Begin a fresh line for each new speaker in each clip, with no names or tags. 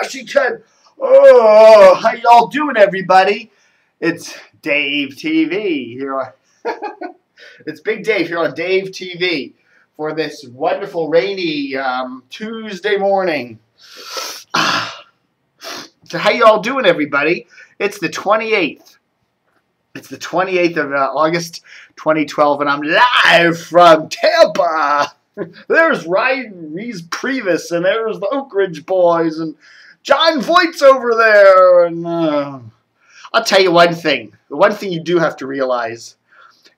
Washington. Oh, how y'all doing, everybody? It's Dave TV here on it's Big Dave here on Dave TV for this wonderful rainy Tuesday morning. So how y'all doing, everybody? It's the 28th. It's the 28th of August 2012, and I'm live from Tampa. There's Ryan Rees-Priebus, and there's the Oak Ridge Boys, and John Voight's over there. And I'll tell you one thing. The one thing you do have to realize,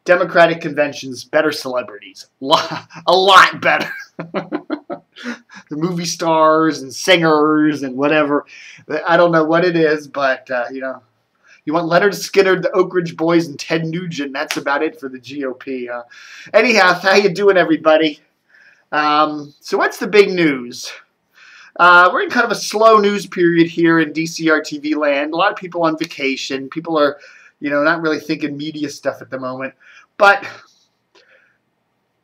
Democratic conventions, better celebrities. A lot better. The movie stars and singers and whatever. I don't know what it is, but, you know, you want Leonard Skinner, the Oak Ridge Boys, and Ted Nugent. That's about it for the GOP. Anyhow, how you doing, everybody? So what's the big news? We're in kind of a slow news period here in DCR TV land. A lot of people on vacation. People are, you know, not really thinking media stuff at the moment. But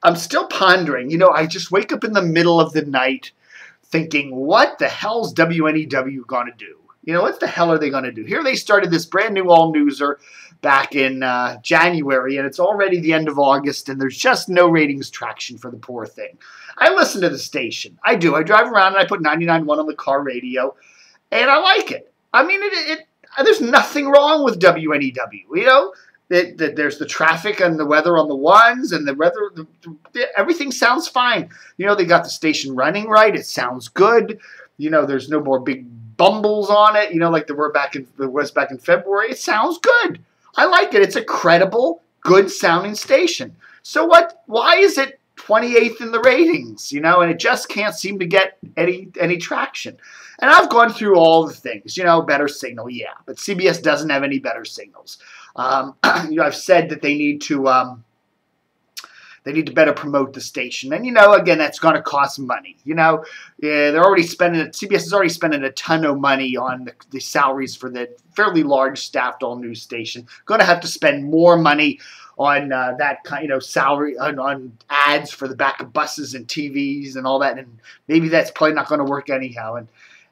I'm still pondering. You know, I just wake up in the middle of the night thinking, what the hell's WNEW going to do? You know, what the hell are they going to do? Here they started this brand new all-newser back in January, and it's already the end of August, and there's just no ratings traction for the poor thing. I listen to the station. I do. I drive around, and I put 99.1 on the car radio, and I like it. I mean, there's nothing wrong with WNEW, you know? There's the traffic and the weather on the ones, and the weather, everything sounds fine. You know, they got the station running right. It sounds good. You know, there's no more big bumbles on it, you know, like there was back in February. It sounds good. I like it. It's a credible, good sounding station. So why is it 28th in the ratings, you know, and it just can't seem to get any traction? And I've gone through all the things, you know, better signal, yeah, but CBS doesn't have any better signals. You know, I've said that they need to better promote the station. And, you know, again, that's going to cost money. You know, yeah, CBS is already spending a ton of money on the salaries for the fairly large staffed all-news station. Going to have to spend more money on that kind, you know, salary, on ads for the back of buses and TVs and all that. And maybe that's probably not going to work anyhow.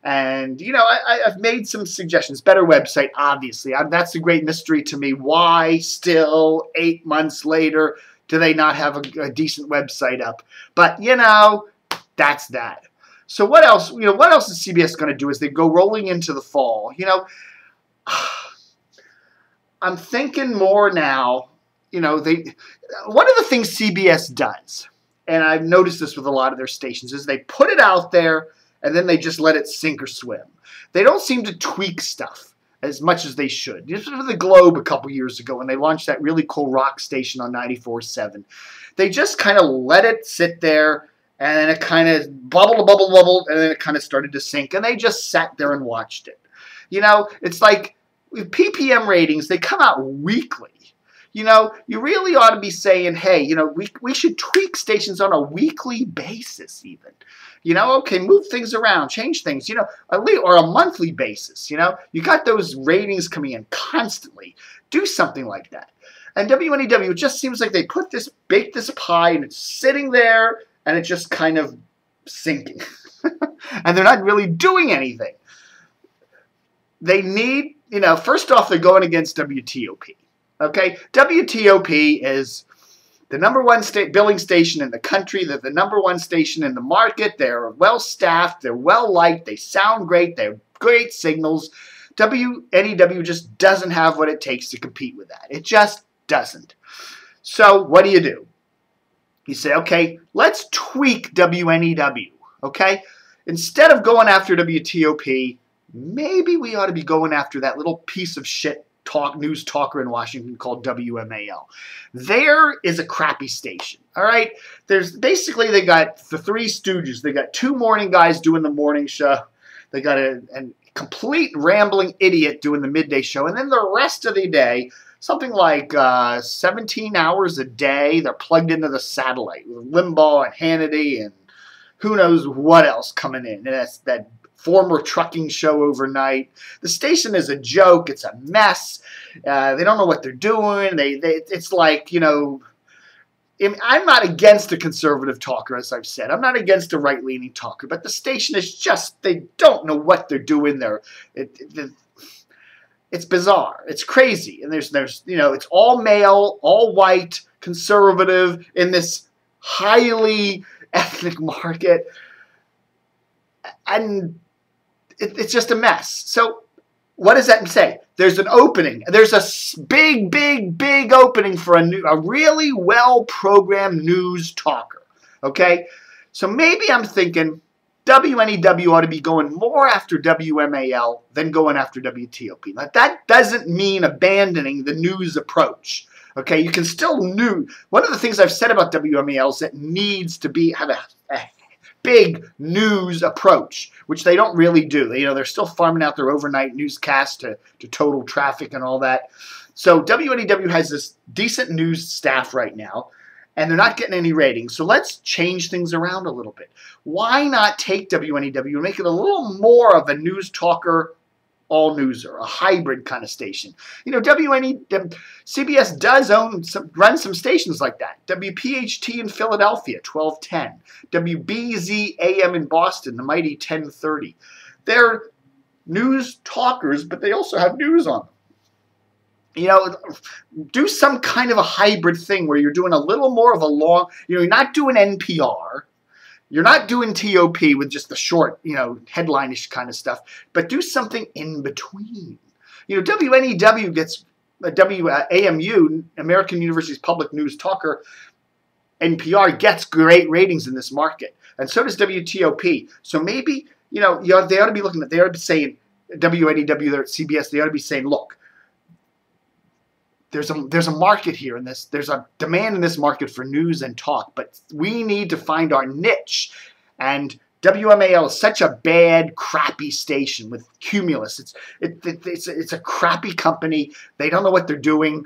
And you know, I've made some suggestions. Better website, obviously. That's a great mystery to me. Why still 8 months later do they not have a decent website up? But, you know, that's that. So what else, you know, what else is CBS going to do as they go rolling into the fall? You know, I'm thinking more now, you know, one of the things CBS does, and I've noticed this with a lot of their stations, is they put it out there and then they just let it sink or swim. They don't seem to tweak stuff as much as they should. This was the Globe a couple years ago when they launched that really cool rock station on 94.7. They just kind of let it sit there, and then it kind of bubbled, and then it kind of started to sink, and they just sat there and watched it. You know, it's like with PPM ratings, they come out weekly. You know, you really ought to be saying, hey, you know, we should tweak stations on a weekly basis even. You know, okay, move things around, change things, you know, or a monthly basis, you know. You got those ratings coming in constantly. Do something like that. And WNEW, it just seems like they baked this pie, and it's sitting there, and it's just kind of sinking. And they're not really doing anything. They need, you know, first off, they're going against WTOP. Okay, WTOP is the #1 billing station in the country. They're the #1 station in the market. They're well-staffed. They're well-liked. They sound great. They have great signals. WNEW just doesn't have what it takes to compete with that. It just doesn't. So what do? You say, okay, let's tweak WNEW, okay? Instead of going after WTOP, maybe we ought to be going after that little piece of shit news talker in Washington called WMAL. There is a crappy station, all right? There's basically, they got the Three Stooges. They got 2 morning guys doing the morning show. They got a complete rambling idiot doing the midday show. And then the rest of the day, something like 17 hours a day, they're plugged into the satellite with Limbaugh and Hannity and who knows what else coming in. And that's that former trucking show overnight. The station is a joke. It's a mess. They don't know what they're doing. It's like, you know, I'm not against a conservative talker, as I've said. I'm not against a right-leaning talker, but the station is just, they don't know what they're doing there. It's bizarre. It's crazy. And there's it's all male, all white, conservative in this highly ethnic market. And it's just a mess. So what does that say? There's an opening. There's a big, big, big opening for a really well-programmed news talker. Okay? So maybe I'm thinking WNEW ought to be going more after WMAL than going after WTOP. Now, that doesn't mean abandoning the news approach. Okay? You can still news. One of the things I've said about WMAL is that it needs to have a big news approach, which they don't really do. They're still farming out their overnight newscast to total traffic and all that. So WNEW has this decent news staff right now, and they're not getting any ratings. So let's change things around a little bit. Why not take WNEW and make it a little more of a news talker, all-newser, a hybrid kind of station? CBS does run some stations like that. WPHT in Philadelphia, 1210. WBZ AM in Boston, the mighty 1030. They're news talkers, but they also have news on them. Do some kind of a hybrid thing where you're doing a little more of a long, you're not doing NPR. You're not doing TOP with just the short, headline-ish kind of stuff, but do something in between. WNEW gets WAMU, American University's Public News Talker, NPR gets great ratings in this market, and so does WTOP. So maybe, they ought to be looking at, they ought to be saying, WNEW, they're at CBS, they ought to be saying, look, there's a market here in this. There's a demand in this market for news and talk, but we need to find our niche. And WMAL is such a bad, crappy station with Cumulus. It's a crappy company. They don't know what they're doing.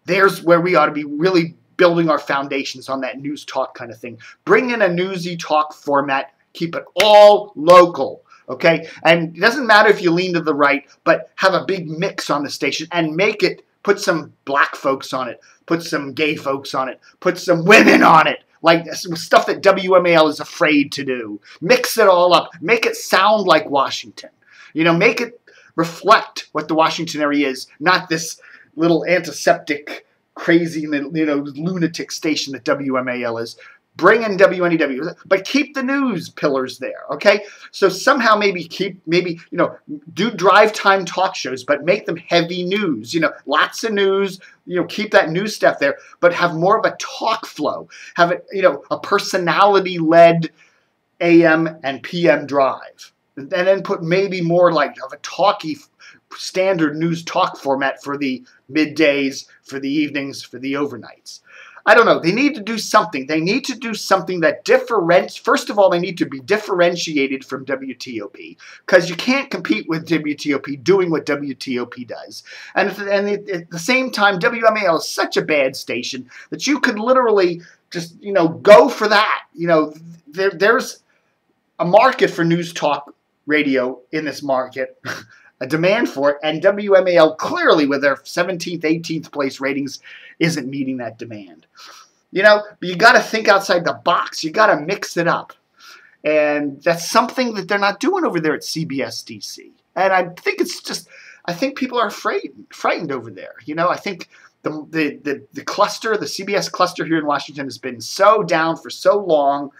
There's where we ought to be really building our foundations on that news talk kind of thing. Bring in a newsy talk format. Keep it all local. Okay? And it doesn't matter if you lean to the right, but have a big mix on the station and make it. Put some black folks on it. Put some gay folks on it. Put some women on it. Like stuff that WMAL is afraid to do. Mix it all up. Make it sound like Washington. Make it reflect what the Washington area is, not this little antiseptic, crazy, lunatic station that WMAL is. Bring in WNEW, but keep the news pillars there, okay? So somehow maybe do drive time talk shows, but make them heavy news, lots of news, keep that news stuff there, but have more of a talk flow. Have it, a personality-led AM and PM drive. And then put maybe more like of a talky standard news talk format for the middays, for the evenings, for the overnights. I don't know. They need to do something. They need to do something that first of all, they need to be differentiated from WTOP, because you can't compete with WTOP doing what WTOP does. And at the same time, WMAL is such a bad station that you could literally just, go for that. There's a market for news talk radio in this market. A demand for it, and WMAL clearly with their 17th, 18th place ratings isn't meeting that demand. But you got to think outside the box. You got to mix it up. And that's something that they're not doing over there at CBS DC. And I think I think people are frightened over there. I think the cluster, the CBS cluster here in Washington has been so down for so long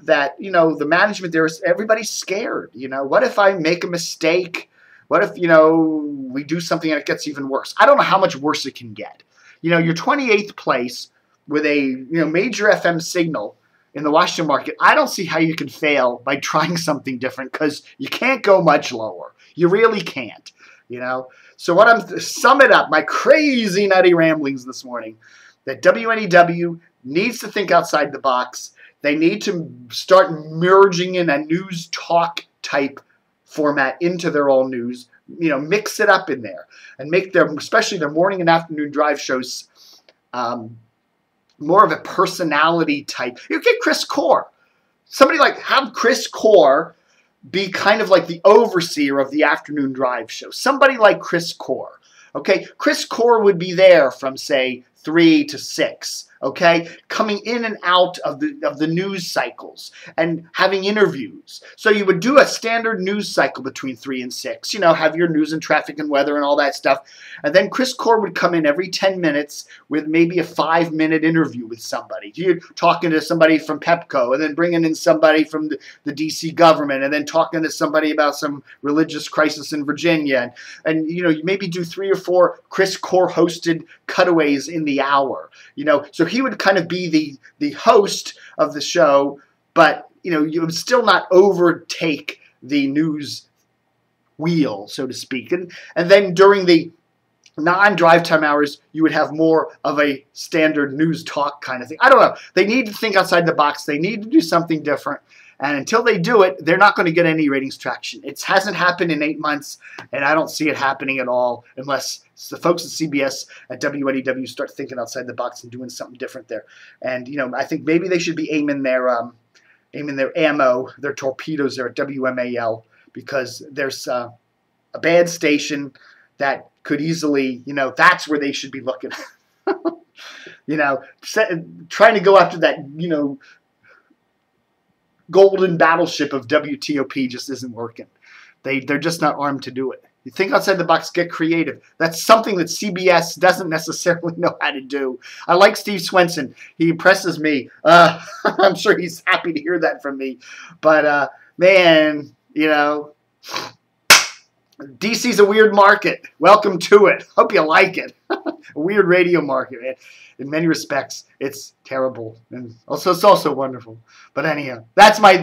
that, the management there is, everybody's scared. What if I make a mistake? What if, we do something and it gets even worse? I don't know how much worse it can get. You're 28th place with a, major FM signal in the Washington market. I don't see how you can fail by trying something different, because you can't go much lower. You really can't, So to sum it up, my crazy nutty ramblings this morning, that WNEW needs to think outside the box. They need to start merging in a news talk type format into their all news. Mix it up in there and make especially their morning and afternoon drive shows, more of a personality type. You get Chris Core. Have Chris Core be kind of like the overseer of the afternoon drive show. Somebody like Chris Core. Okay, Chris Core would be there from, say, 3 to 6. Okay, coming in and out of the news cycles and having interviews. So you would do a standard news cycle between 3 and 6. You know, have your news and traffic and weather and all that stuff. And then Chris Core would come in every 10 minutes with maybe a 5-minute interview with somebody. You're talking to somebody from Pepco, and then bringing in somebody from the DC government, and then talking to somebody about some religious crisis in Virginia. And you know, you maybe do 3 or 4 Chris Core hosted cutaways in the hour. You know, so he would kind of be the host of the show, but you know, you would still not overtake the news wheel, so to speak. And then during the non-drive time hours, you would have more of a standard news talk kind of thing. I don't know. They need to think outside the box. They need to do something different. And until they do it, they're not going to get any ratings traction. It hasn't happened in 8 months, and I don't see it happening at all unless the folks at CBS, at WNEW, start thinking outside the box and doing something different there. And you know, I think maybe they should be aiming their ammo, their torpedoes there at WMAL, because there's a bad station that could easily, you know, that's where they should be looking. You know, trying to go after that, you know, golden battleship of WTOP just isn't working. They're just not armed to do it. You think outside the box, get creative. That's something that CBS doesn't necessarily know how to do. I like Steve Swenson. He impresses me. I'm sure he's happy to hear that from me. But, man, you know, DC's a weird market. Welcome to it. Hope you like it. A weird radio market, man. In many respects, it's terrible, and also it's also wonderful. But anyhow, that's my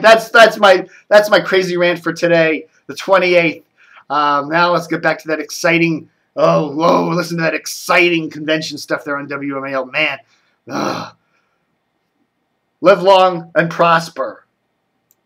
crazy rant for today, the 28th. Now let's get back to that exciting. Oh, whoa! Listen to that exciting convention stuff there on WMAL, man. Live long and prosper.